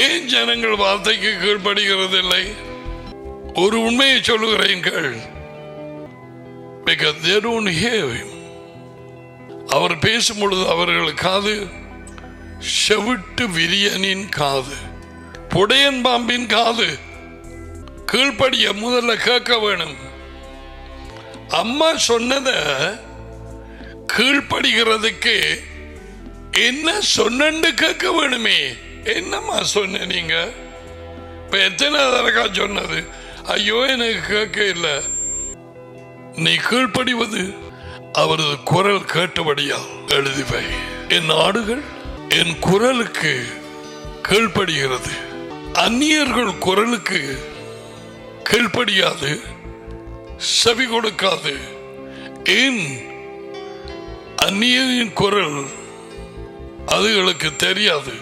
ஏன் ஜனங்கள் வார்த்தைக்கு கீழ்ப்படுகிறது இல்லை? ஒரு உண்மையை சொல்லுகிறீர்கள். Because they don't hear him. அவர் பேசும் பொழுது அவர்கள் காது செவிட்டு விரியனின் காது, புடையன் பாம்பின் காது. கீழ்ப்படிய முதல்ல கேட்க வேணும். அம்மா சொன்னத கீழ்ப்படுகிறதுக்கு என்ன சொன்னு கேட்க வேணுமே. என்னம்மா சொன்ன நீங்க? இப்ப எத்தனை தடக்கா சொன்னது? ஐயோ எனக்கு கேட்க இல்லை. நீ கீழ்ப்படிவது அவரது குரல் கேட்டபடியால் எழுதிவை. என் ஆடுகள் என் குரலுக்கு கீழ்ப்படுகிறது. அந்நியர்கள் குரலுக்கு கீழ்ப்படியாது, செவி கொடுக்காது. ஏன்? அந்நியரின் குரல் அதுகளுக்கு தெரியாது.